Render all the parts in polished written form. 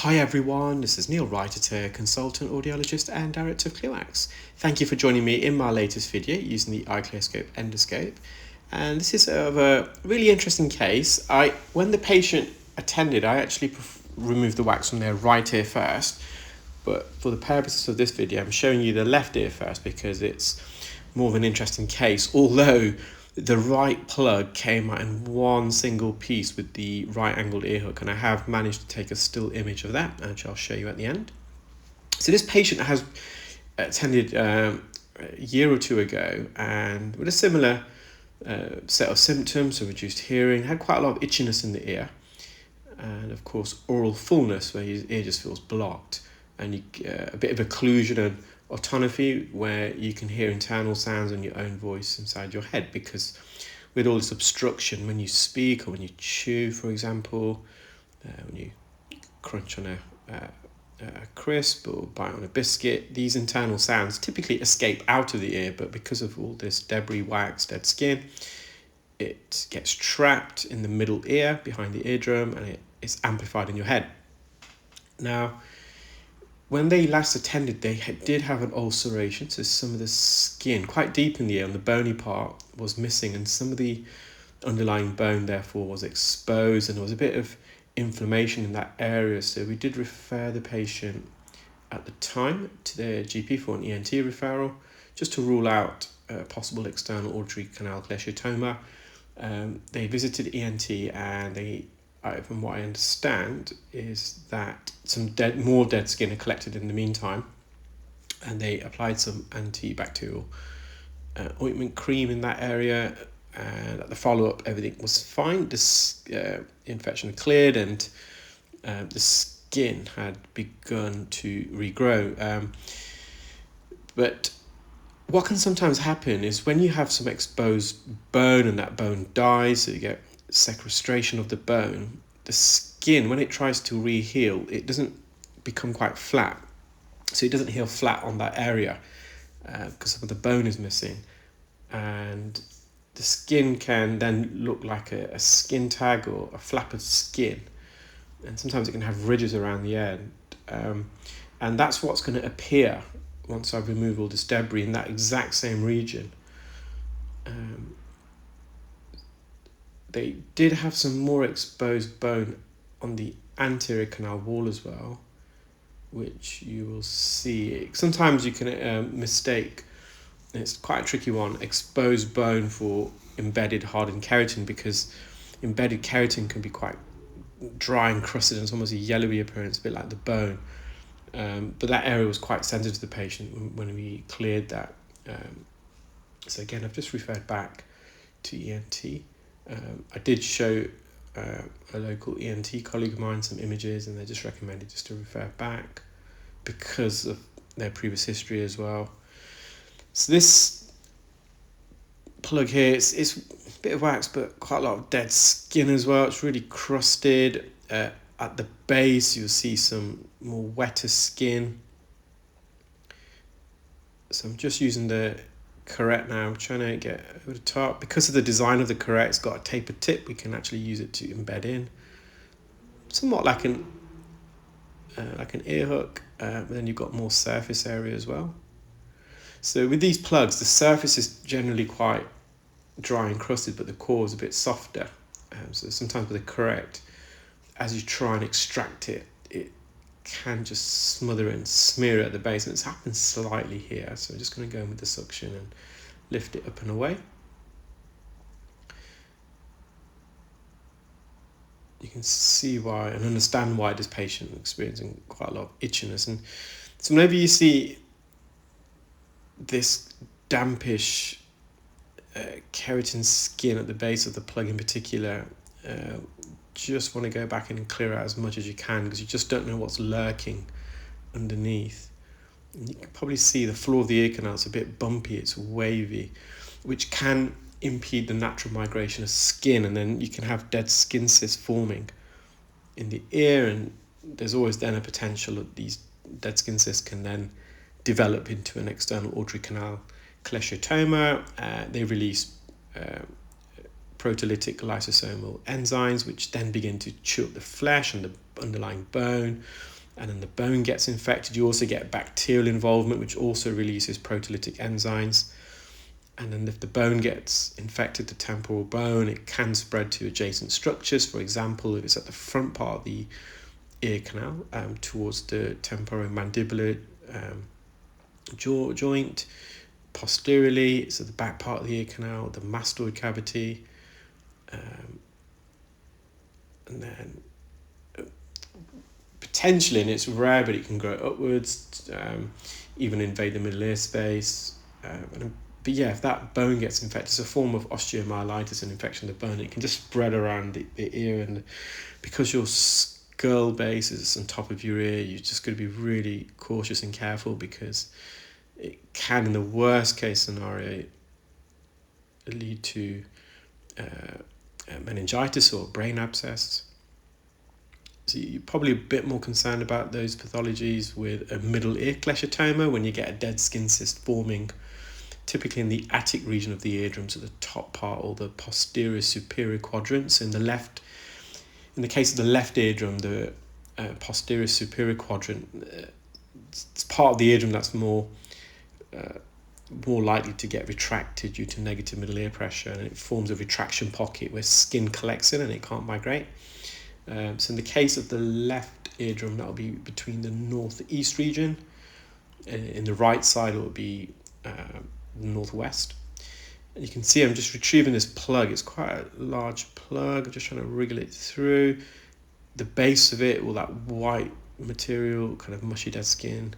Hi everyone, this is Neil Wrighter, consultant audiologist and director of ClearWax. Thank you for joining me in my latest video using the iClearScope endoscope. And this is of a really interesting case. When the patient attended, I actually removed the wax from their right ear first. But for the purposes of this video, I'm showing you the left ear first because it's more of an interesting case, although the right plug came out in one single piece with the right angled ear hook, and I have managed to take a still image of that, which I'll show you at the end. So this patient has attended a year or two ago and with a similar set of symptoms, so reduced hearing, had quite a lot of itchiness in the ear, and of course oral fullness where his ear just feels blocked, and a bit of occlusion and autonomy where you can hear internal sounds and your own voice inside your head, because with all this obstruction, when you speak or when you chew, for example, when you crunch on a crisp or bite on a biscuit, these internal sounds typically escape out of the ear, but because of all this debris, wax, dead skin, it gets trapped in the middle ear behind the eardrum, and it's amplified in your head. Now, when they last attended, they did have an ulceration, so some of the skin quite deep in the ear on the bony part was missing, and some of the underlying bone therefore was exposed, and there was a bit of inflammation in that area. So we did refer the patient at the time to their GP for an ENT referral, just to rule out possible external auditory canal cholesteatoma. They visited ENT, and from what I understand, is that some more dead skin had collected in the meantime, and they applied some antibacterial ointment cream in that area, and at the follow-up everything was fine. This infection had cleared, and the skin had begun to regrow. But what can sometimes happen is when you have some exposed bone and that bone dies, so you get sequestration of the bone, the skin, when it tries to re-heal, it doesn't become quite flat. So it doesn't heal flat on that area because some of the bone is missing. And the skin can then look like a skin tag or a flap of skin. And sometimes it can have ridges around the end. And that's what's going to appear once I remove all this debris in that exact same region. They did have some more exposed bone on the anterior canal wall as well, which you will see. Sometimes you can mistake, and it's quite a tricky one, exposed bone for embedded hardened keratin, because embedded keratin can be quite dry and crusted, and it's almost a yellowy appearance, a bit like the bone. But that area was quite sensitive to the patient when we cleared that. So again, I've just referred back to ENT. I did show a local ENT colleague of mine some images, and they just recommended just to refer back because of their previous history as well. So this plug here, it's a bit of wax, but quite a lot of dead skin as well. It's really crusted. At the base, you'll see some more wetter skin. So I'm just using the curette now. I'm trying to get over the top. Because of the design of the curette, it's got a tapered tip. We can actually use it to embed in. Somewhat like an ear hook, but then you've got more surface area as well. So with these plugs, the surface is generally quite dry and crusted, but the core is a bit softer. So sometimes with a curette, as you try and extract it, it can just smother it and smear it at the base, and it's happened slightly here. So I'm just going to go in with the suction and lift it up and away. You can see why and understand why this patient is experiencing quite a lot of itchiness. And so whenever you see this dampish keratin skin at the base of the plug in particular, just want to go back in and clear out as much as you can, because you just don't know what's lurking underneath. And you can probably see the floor of the ear canal is a bit bumpy, it's wavy, which can impede the natural migration of skin, and then you can have dead skin cysts forming in the ear, and there's always then a potential that these dead skin cysts can then develop into an external auditory canal cholesteatoma. They release proteolytic lysosomal enzymes, which then begin to chew up the flesh and the underlying bone. And then the bone gets infected. You also get bacterial involvement, which also releases proteolytic enzymes. And then if the bone gets infected, the temporal bone, it can spread to adjacent structures. For example, if it's at the front part of the ear canal, towards the temporomandibular joint. Posteriorly, it's at the back part of the ear canal, the mastoid cavity. And then potentially, and it's rare, but it can grow upwards, even invade the middle ear space. But yeah, if that bone gets infected, it's a form of osteomyelitis, an infection of the bone. It can just spread around the ear, and because your skull base is on top of your ear, you're just going to be really cautious and careful, because it can, in the worst case scenario, lead to meningitis or brain abscess. So you're probably a bit more concerned about those pathologies with a middle ear cholesteatoma, when you get a dead skin cyst forming, typically in the attic region of the eardrum, so the top part or the posterior superior quadrants. In the case of the left eardrum, the posterior superior quadrant, it's part of the eardrum that's more likely to get retracted due to negative middle ear pressure, and it forms a retraction pocket where skin collects in and it can't migrate. So in the case of the left eardrum, that'll be between the northeast region. In the right side, it will be northwest. And you can see I'm just retrieving this plug. It's quite a large plug. I'm just trying to wriggle it through. The base of it, all that white material, kind of mushy dead skin.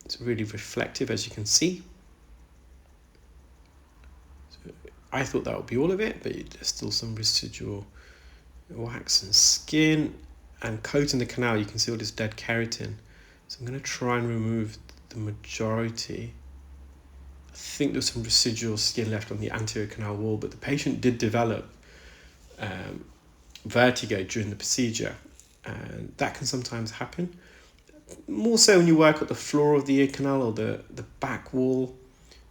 It's really reflective, as you can see. So I thought that would be all of it, but there's still some residual wax and skin, and coating the canal. You can see all this dead keratin. So I'm going to try and remove the majority. I think there's some residual skin left on the anterior canal wall, but the patient did develop vertigo during the procedure, and that can sometimes happen. More so when you work at the floor of the ear canal or the back wall,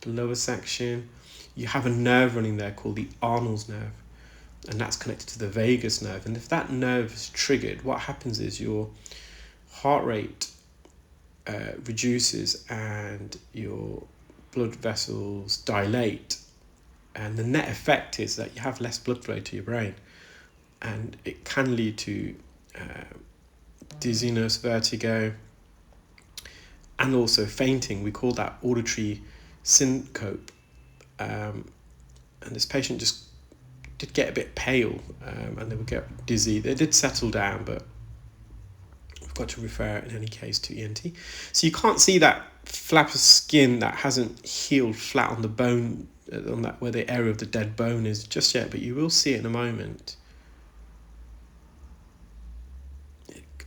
the lower section. You have a nerve running there called the Arnold's nerve, and that's connected to the vagus nerve. And if that nerve is triggered, what happens is your heart rate reduces and your blood vessels dilate, and the net effect is that you have less blood flow to your brain, and it can lead to dizziness, vertigo, and also fainting. We call that auditory syncope. And this patient just did get a bit pale, and they would get dizzy. They did settle down, but we've got to refer in any case to ENT. So you can't see that flap of skin that hasn't healed flat on the bone, on that where the area of the dead bone is just yet, but you will see it in a moment.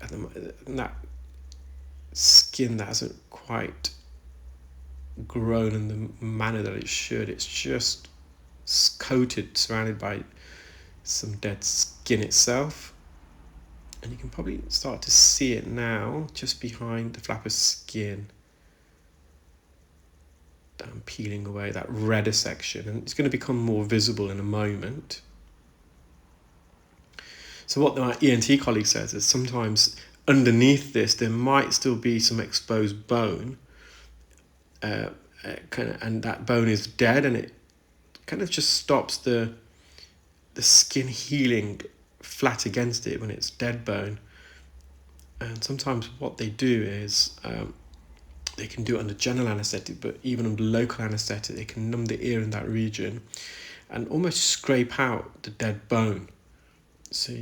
And that skin that hasn't quite grown in the manner that it should. It's just coated, surrounded by some dead skin itself. And you can probably start to see it now, just behind the flap of skin. I'm peeling away that redder section, and it's going to become more visible in a moment. So what my ENT colleague says is sometimes underneath this there might still be some exposed bone, and that bone is dead, and it kind of just stops the skin healing flat against it when it's dead bone. And sometimes what they do is they can do it under general anesthetic, but even under local anesthetic, they can numb the ear in that region and almost scrape out the dead bone. So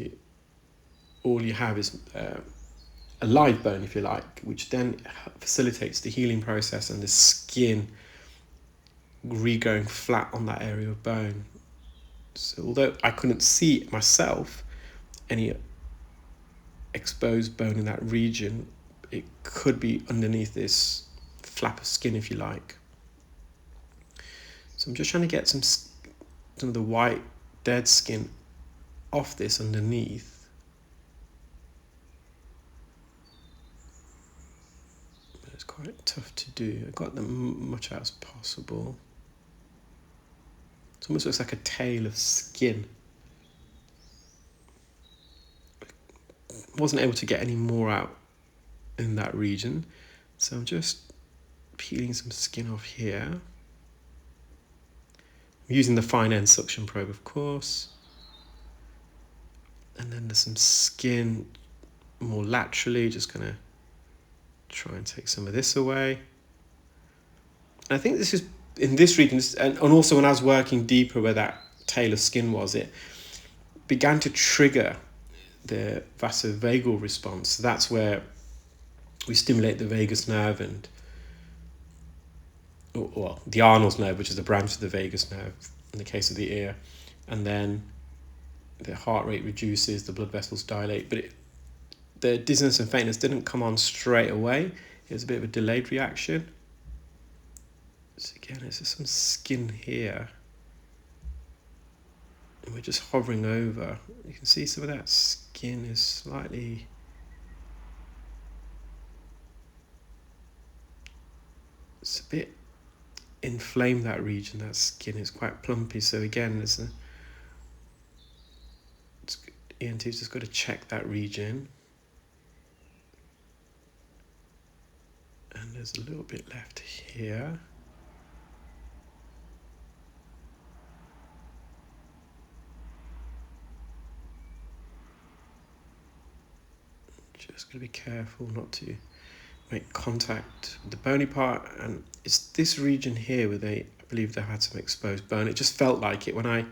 all you have is a live bone, if you like, which then facilitates the healing process and the skin regrowing flat on that area of bone. So although I couldn't see myself any exposed bone in that region, it could be underneath this flap of skin, if you like. So I'm just trying to get some of the white dead skin off this underneath. But it's quite tough to do. I got them much out as possible. It's almost looks like a tail of skin. Wasn't able to get any more out in that region, so I'm just peeling some skin off here. I'm using the fine end suction probe, of course. And then there's some skin more laterally, just gonna try and take some of this away. And I think this is in this region, and also when I was working deeper where that tail of skin was, it began to trigger the vasovagal response. So that's where we stimulate the vagus nerve and, well, the Arnold's nerve, which is a branch of the vagus nerve in the case of the ear, and then the heart rate reduces, the blood vessels dilate, but the dizziness and faintness didn't come on straight away. It was a bit of a delayed reaction. So again, there's just some skin here, and we're just hovering over. You can see some of that skin is slightly, it's a bit inflamed, that region. That skin is quite plumpy, so again, there's ENT's just got to check that region. And there's a little bit left here. Just got to be careful not to make contact with the bony part. And it's this region here where I believe they had some exposed bone. It just felt like it when I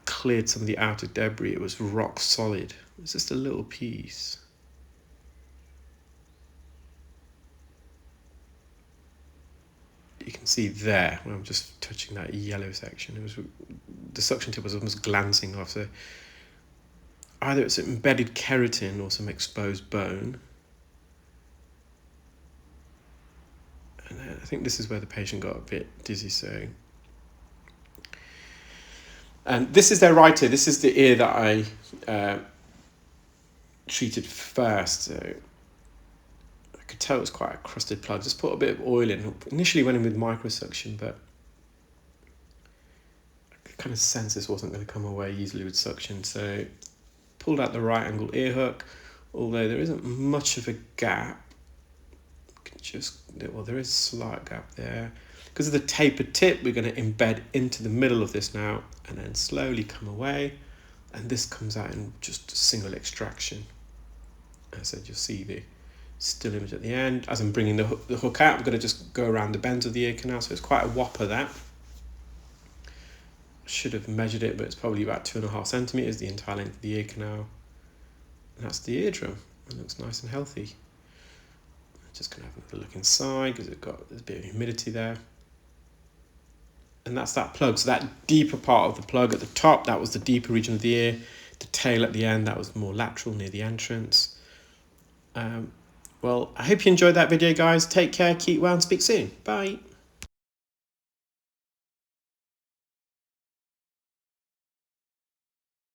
cleared some of the outer debris. It was rock solid. It's just a little piece. You can see there when I'm just touching that yellow section, it was, the suction tip was almost glancing off. So either it's embedded keratin or some exposed bone. And I think this is where the patient got a bit dizzy. So, and this is their right ear. This is the ear that I treated first. So I could tell it was quite a crusted plug. Just put a bit of oil in. Initially went in with microsuction, but I could kind of sense this wasn't going to come away easily with suction. So pulled out the right angle ear hook, although there isn't much of a gap. Well, there is a slight gap there. Because of the tapered tip, we're going to embed into the middle of this now and then slowly come away. And this comes out in just a single extraction. As I said, you'll see the still image at the end. As I'm bringing the hook out, I'm going to just go around the bends of the ear canal. So it's quite a whopper, that. Should have measured it, but it's probably about 2.5 centimeters, the entire length of the ear canal. And that's the eardrum. It looks nice and healthy. Just going to have a look inside because there's a bit of humidity there. And that's that plug. So that deeper part of the plug at the top, that was the deeper region of the ear. The tail at the end, that was more lateral near the entrance. Well, I hope you enjoyed that video, guys. Take care, keep well, and speak soon. Bye.